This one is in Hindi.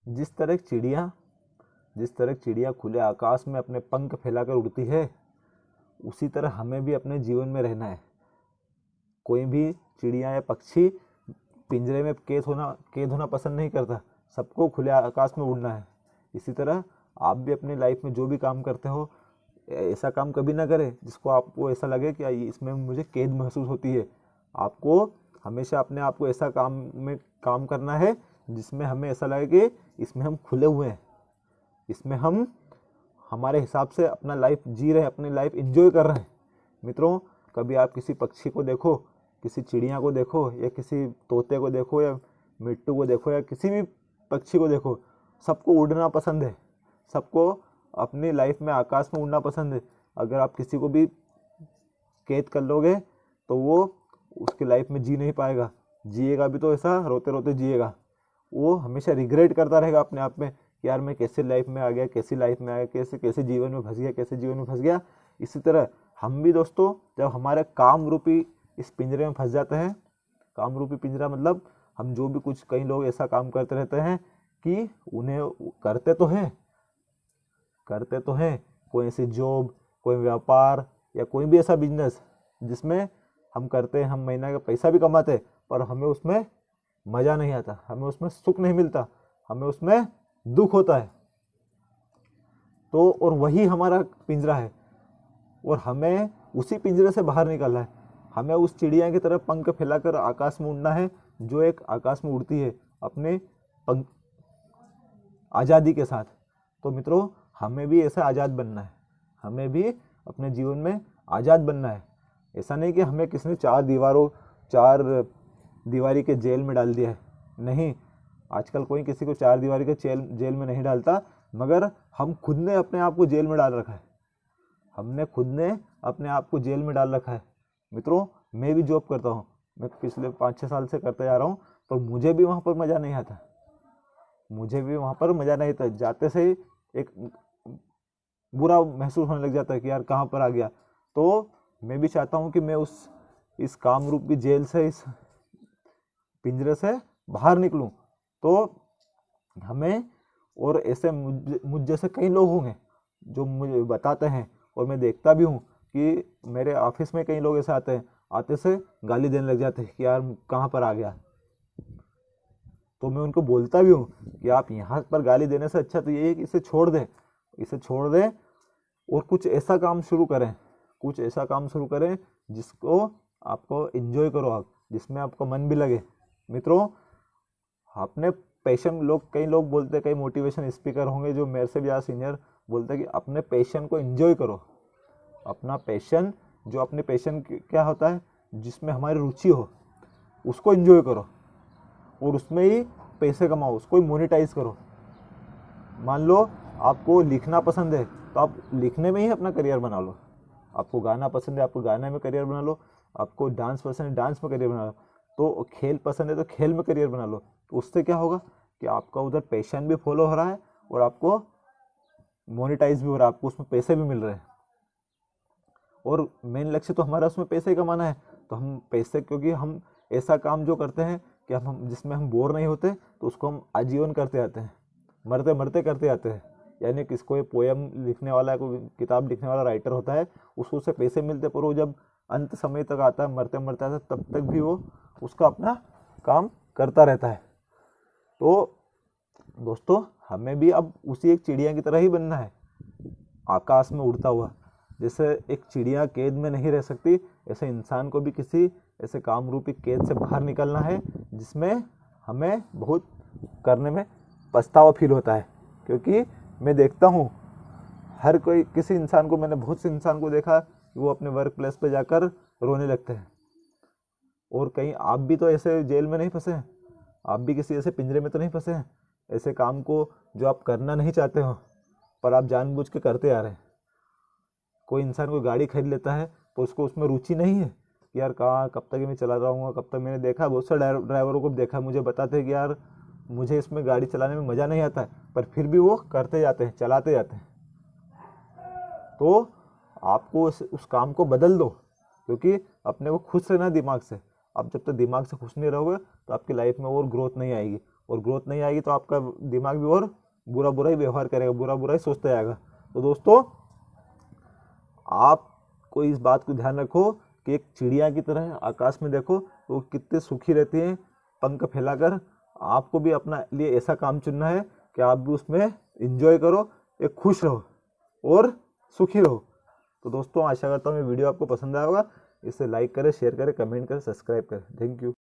जिस तरह चिड़िया खुले आकाश में अपने पंख फैलाकर उड़ती है, उसी तरह हमें भी अपने जीवन में रहना है। कोई भी चिड़िया या पक्षी पिंजरे में कैद होना पसंद नहीं करता, सबको खुले आकाश में उड़ना है। इसी तरह आप भी अपनी लाइफ में जो भी काम करते हो, ऐसा काम कभी ना करें जिसको आपको ऐसा लगे कि इसमें मुझे कैद महसूस होती है। आपको हमेशा अपने आप को ऐसा काम करना है जिसमें हमें ऐसा लगे कि इसमें हम खुले हुए हैं, इसमें हम हमारे हिसाब से अपना लाइफ जी रहे हैं, अपनी लाइफ एंजॉय कर रहे हैं। मित्रों, कभी आप किसी पक्षी को देखो, किसी चिड़िया को देखो, या किसी तोते को देखो, या मिट्टू को देखो, या किसी भी पक्षी को देखो, सबको उड़ना पसंद है, सबको अपनी लाइफ में आकाश में उड़ना पसंद है। अगर आप किसी को भी कैद कर लोगे तो वो उसकी लाइफ में जी नहीं पाएगा, जिएगा भी तो ऐसा रोते रोते जिएगा। वो हमेशा रिग्रेट करता रहेगा अपने आप में कि यार मैं कैसे लाइफ में आ गया, कैसी लाइफ में आ गया, कैसे जीवन में फंस गया। इसी तरह हम भी दोस्तों, जब हमारे काम रूपी इस पिंजरे में फंस जाते हैं, काम रूपी पिंजरा मतलब हम जो भी कुछ, कई लोग ऐसा काम करते रहते हैं कि उन्हें करते तो हैं कोई ऐसी जॉब, कोई व्यापार, या कोई भी ऐसा बिजनेस जिसमें हम करते हैं, हम महीना का पैसा भी कमाते हैं, पर हमें उसमें मज़ा नहीं आता, हमें उसमें सुख नहीं मिलता, हमें उसमें दुख होता है। तो और वही हमारा पिंजरा है, और हमें उसी पिंजरे से बाहर निकलना है। हमें उस चिड़िया की तरह पंख फैलाकर आकाश में उड़ना है, जो एक आकाश में उड़ती है अपने आज़ादी के साथ। तो मित्रों, हमें भी ऐसा आज़ाद बनना है, हमें भी अपने जीवन में आज़ाद बनना है। ऐसा नहीं कि हमें किसी ने चार दीवारी के जेल में डाल दिया है, नहीं। आजकल कोई किसी को चार दीवारी के जेल में नहीं डालता, मगर हम खुद ने अपने आप को जेल में डाल रखा है, हमने खुद ने अपने आप को जेल में डाल रखा है। मित्रों, मैं भी जॉब करता हूँ, मैं पिछले 5-6 साल से करते जा रहा हूँ, पर मुझे भी वहाँ पर मज़ा नहीं आता, जाते से ही एक बुरा महसूस होने लग जाता है कि यार कहाँ पर आ गया। तो मैं भी चाहता हूँ कि मैं इस काम रूपी जेल से, इस पिंजरे से बाहर निकलूँ। तो हमें, और ऐसे मुझ जैसे कई लोग होंगे जो मुझे बताते हैं, और मैं देखता भी हूँ कि मेरे ऑफिस में कई लोग ऐसे आते हैं, आते से गाली देने लग जाते हैं कि यार कहाँ पर आ गया। तो मैं उनको बोलता भी हूँ कि आप यहाँ पर गाली देने से अच्छा तो ये है कि इसे छोड़ दें और कुछ ऐसा काम शुरू करें जिसको आपको एंजॉय करो आप, जिसमें आपका मन भी लगे। मित्रों, अपने पैशन, कई लोग बोलते हैं, कई मोटिवेशन स्पीकर होंगे जो मेरे से भी ज़्यादा सीनियर, बोलते हैं कि अपने पैशन को एंजॉय करो। अपना पैशन, जो अपने पैशन क्या होता है, जिसमें हमारी रुचि हो, उसको एंजॉय करो और उसमें ही पैसे कमाओ, उसको मोनेटाइज करो। मान लो आपको लिखना पसंद है तो आप लिखने में ही अपना करियर बना लो, आपको गाना पसंद है, आपको गाने में करियर बना लो, आपको डांस पसंद है, डांस में करियर बना लो, तो खेल पसंद है तो खेल में करियर बना लो। तो उससे क्या होगा कि आपका उधर पैशन भी फॉलो हो रहा है और आपको मोनेटाइज भी हो रहा है, आपको उसमें पैसे भी मिल रहे हैं। और मेन लक्ष्य तो हमारा उसमें पैसे कमाना है। तो हम पैसे, क्योंकि हम ऐसा काम जो करते हैं कि हम जिसमें हम बोर नहीं होते, तो उसको हम आजीवन करते आते हैं, मरते मरते करते आते हैं। यानी कोई पोएम लिखने वाला, कोई किताब लिखने वाला राइटर होता है, उसको उससे पैसे मिलते, पर वो जब अंत समय तक आता है, मरते मरते आता है, तब तक भी वो उसका अपना काम करता रहता है। तो दोस्तों, हमें भी अब उसी एक चिड़िया की तरह ही बनना है, आकाश में उड़ता हुआ। जैसे एक चिड़िया कैद में नहीं रह सकती, ऐसे इंसान को भी किसी ऐसे काम रूपी कैद से बाहर निकलना है, जिसमें हमें बहुत करने में पछतावा फील होता है। क्योंकि मैं देखता हूँ किसी इंसान को, मैंने बहुत से इंसान को देखा कि वो अपने वर्क प्लेस पे जाकर रोने लगते हैं। और कहीं आप भी तो ऐसे जेल में नहीं फंसे हैं, आप भी किसी ऐसे पिंजरे में तो नहीं फंसे हैं, ऐसे काम को जो आप करना नहीं चाहते हो पर आप जानबूझ के करते आ रहे हैं। कोई इंसान कोई गाड़ी खरीद लेता है तो उसको उसमें रुचि नहीं है कि यार कब तक मैं चला रहा हूँ, कब तक। मैंने देखा बहुत से ड्राइवरों को देखा, मुझे बताते हैं कि यार मुझे इसमें गाड़ी चलाने में मज़ा नहीं आता है, पर फिर भी वो करते जाते हैं, चलाते जाते हैं। तो आपको उस काम को बदल दो, क्योंकि अपने को खुश रहना दिमाग से। आप जब तक दिमाग से खुश नहीं रहोगे तो आपकी लाइफ में और ग्रोथ नहीं आएगी और ग्रोथ नहीं आएगी तो आपका दिमाग भी और बुरा बुरा ही व्यवहार करेगा, बुरा बुरा ही सोचता जाएगा। तो दोस्तों आपको इस बात को ध्यान रखो कि एक चिड़िया की तरह आकाश में देखो तो वो कितनी सुखी रहती है पंख फैलाकर। आपको भी अपना लिए ऐसा काम चुनना है कि आप भी उसमें एंजॉय करो, एक खुश रहो और सुखी रहो। तो दोस्तों आशा करता हूँ ये वीडियो आपको पसंद आया होगा। इसे लाइक करें, शेयर करें, कमेंट करें, सब्सक्राइब करें। Thank you.